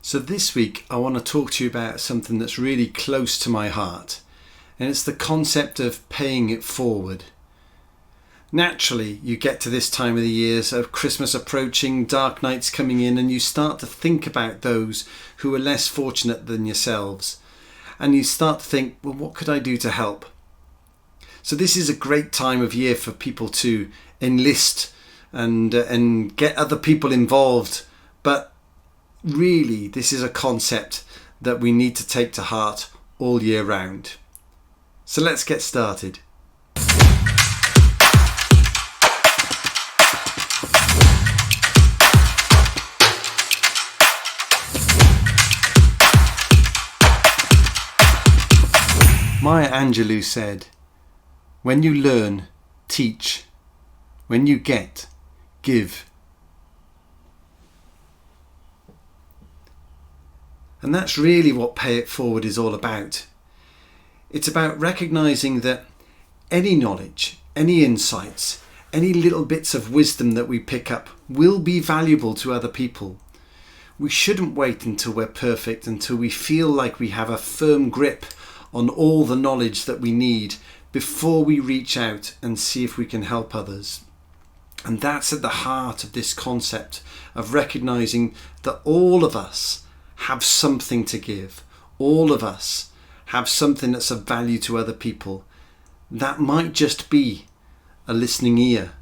So this week I want to talk to you about something that's really close to my heart, and it's the concept of paying it forward. Naturally, you get to this time of the year, so Christmas approaching, dark nights coming in, and you start to think about those who are less fortunate than yourselves. And you start to think, well, what could I do to help? So this is a great time of year for people to enlist and get other people involved. But really, this is a concept that we need to take to heart all year round. So let's get started. Maya Angelou said, "When you learn, teach. When you get, give." And that's really what Pay It Forward is all about. It's about recognising that any knowledge, any insights, any little bits of wisdom that we pick up will be valuable to other people. We shouldn't wait until we're perfect, until we feel like we have a firm grip on all the knowledge that we need before we reach out and see if we can help others. And that's at the heart of this concept of recognising that all of us have something to give. All of us have something that's of value to other people. That might just be a listening ear.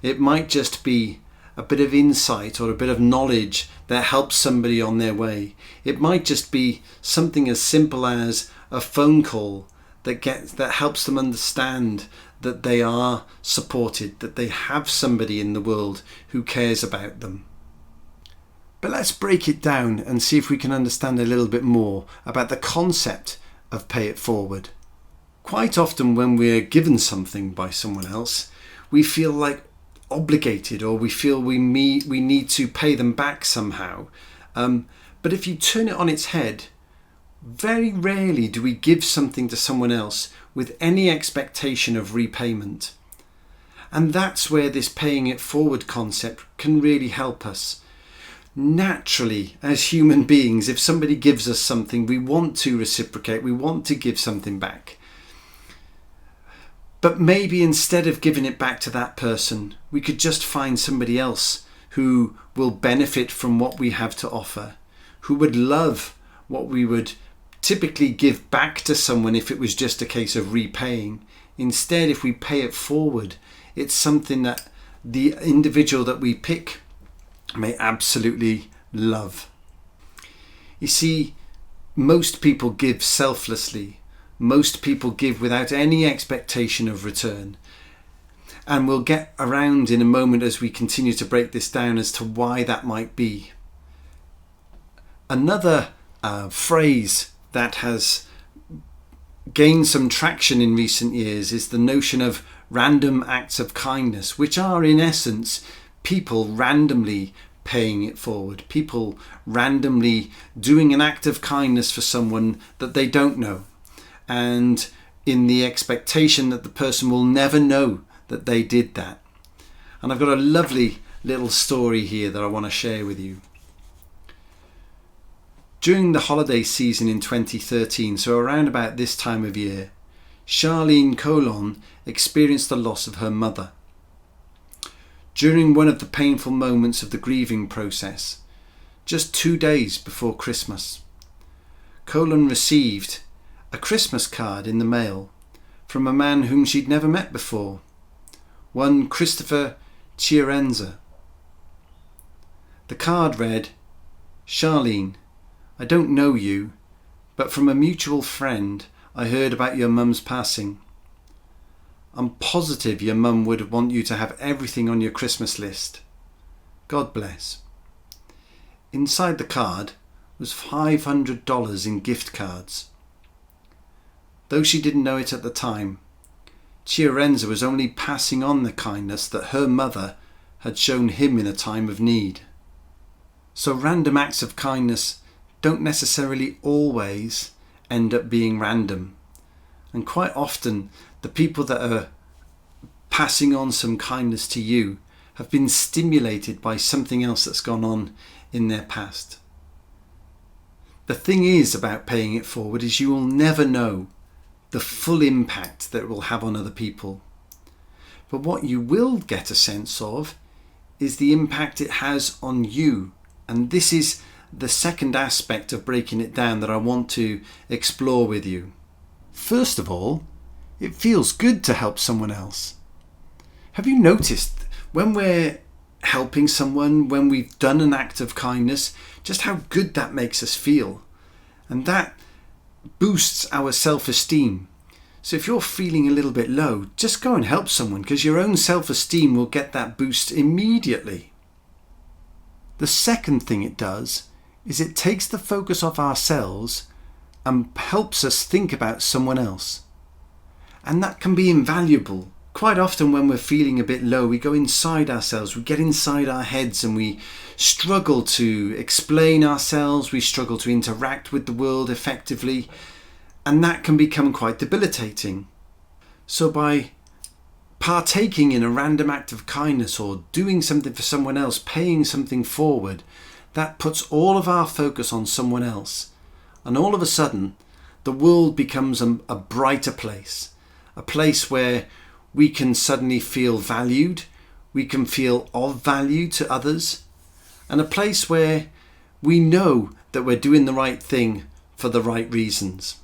It might just be a bit of insight or a bit of knowledge that helps somebody on their way. It might just be something as simple as a phone call that helps them understand that they are supported, that they have somebody in the world who cares about them. But let's break it down and see if we can understand a little bit more about the concept of Pay It Forward. Quite often when we're given something by someone else, we feel like obligated, or we feel we need to pay them back somehow. But if you turn it on its head, very rarely do we give something to someone else with any expectation of repayment. And that's where this paying it forward concept can really help us. Naturally, as human beings, if somebody gives us something, we want to reciprocate, we want to give something back. But maybe instead of giving it back to that person, we could just find somebody else who will benefit from what we have to offer, who would love what we would typically give back to someone if it was just a case of repaying. Instead, if we pay it forward, it's something that the individual that we pick may absolutely love. You see, most people give selflessly. Most people give without any expectation of return. And we'll get around in a moment as we continue to break this down as to why that might be. Another phrase that has gained some traction in recent years is the notion of random acts of kindness, which are in essence people randomly paying it forward, people randomly doing an act of kindness for someone that they don't know, and in the expectation that the person will never know that they did that. And I've got a lovely little story here that I want to share with you. During the holiday season in 2013, so around about this time of year, Charlene Colon experienced the loss of her mother. During one of the painful moments of the grieving process, just 2 days before Christmas, Colon received a Christmas card in the mail from a man whom she'd never met before, one Christopher Chiarenza. The card read, "Charlene, I don't know you, but from a mutual friend I heard about your mum's passing. I'm positive your mum would want you to have everything on your Christmas list. God bless." Inside the card was $500 in gift cards. Though she didn't know it at the time, Chiarenza was only passing on the kindness that her mother had shown him in a time of need. So random acts of kindness don't necessarily always end up being random. And quite often, the people that are passing on some kindness to you have been stimulated by something else that's gone on in their past. The thing is about paying it forward is you will never know the full impact that it will have on other people. But what you will get a sense of is the impact it has on you. And this is the second aspect of breaking it down that I want to explore with you. First of all, it feels good to help someone else. Have you noticed when we're helping someone, when we've done an act of kindness, just how good that makes us feel? And that boosts our self-esteem. So if you're feeling a little bit low, just go and help someone, because your own self-esteem will get that boost immediately. The second thing it does is it takes the focus off ourselves and helps us think about someone else. And that can be invaluable. Quite often when we're feeling a bit low, we go inside ourselves, we get inside our heads and we struggle to explain ourselves, we struggle to interact with the world effectively, and that can become quite debilitating. So by partaking in a random act of kindness or doing something for someone else, paying something forward, that puts all of our focus on someone else. And all of a sudden, the world becomes a brighter place, a place where we can suddenly feel valued, we can feel of value to others, and a place where we know that we're doing the right thing for the right reasons.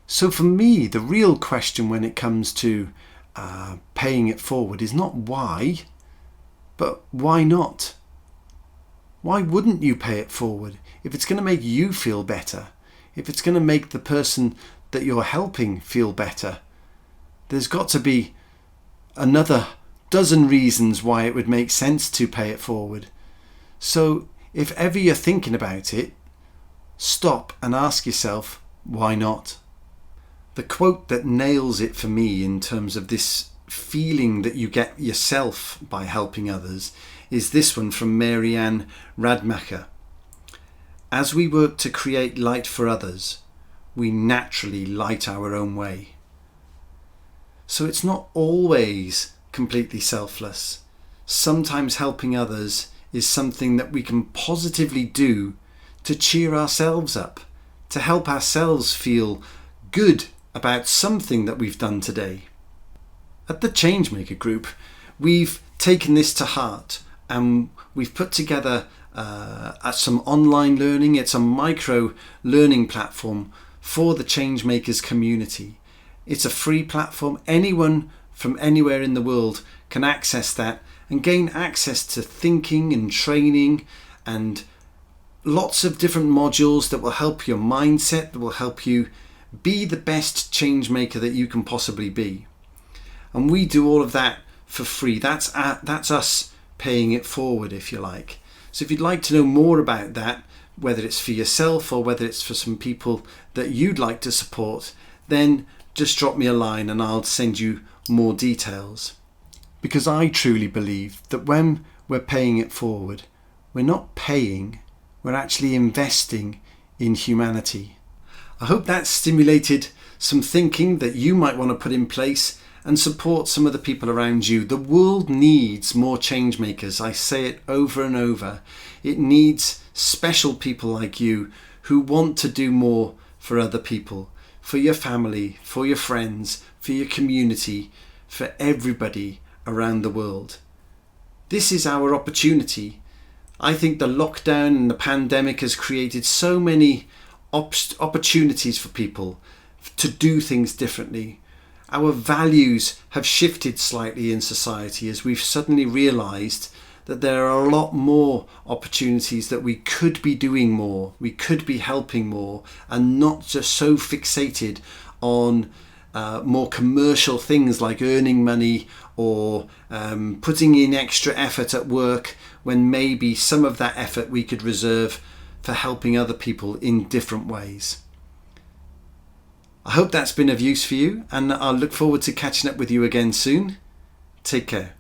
So for me, the real question when it comes to paying it forward is not why, but why not? Why wouldn't you pay it forward if it's going to make you feel better? If it's going to make the person that you're helping feel better? There's got to be another dozen reasons why it would make sense to pay it forward. So if ever you're thinking about it, stop and ask yourself, why not? The quote that nails it for me in terms of this feeling that you get yourself by helping others is this one from Mary Ann Radmacher. As we work to create light for others, we naturally light our own way. So it's not always completely selfless. Sometimes helping others is something that we can positively do to cheer ourselves up, to help ourselves feel good about something that we've done today. At the Changemaker Group, we've taken this to heart and we've put together some online learning. It's a micro learning platform for the Changemakers community. It's a free platform. Anyone from anywhere in the world can access that and gain access to thinking and training and lots of different modules that will help your mindset, that will help you be the best change maker that you can possibly be. And we do all of that for free. That's us paying it forward, if you like. So if you'd like to know more about that, whether it's for yourself or whether it's for some people that you'd like to support, then just drop me a line and I'll send you more details. Because I truly believe that when we're paying it forward, we're not paying, we're actually investing in humanity. I hope that stimulated some thinking that you might want to put in place and support some of the people around you. The world needs more change makers. I say it over and over. It needs special people like you who want to do more for other people, for your family, for your friends, for your community, for everybody around the world. This is our opportunity. I think the lockdown and the pandemic has created so many opportunities for people to do things differently. Our values have shifted slightly in society as we've suddenly realised that there are a lot more opportunities that we could be doing more, we could be helping more, and not just so fixated on more commercial things like earning money or putting in extra effort at work, when maybe some of that effort we could reserve for helping other people in different ways. I hope that's been of use for you, and I'll look forward to catching up with you again soon. Take care.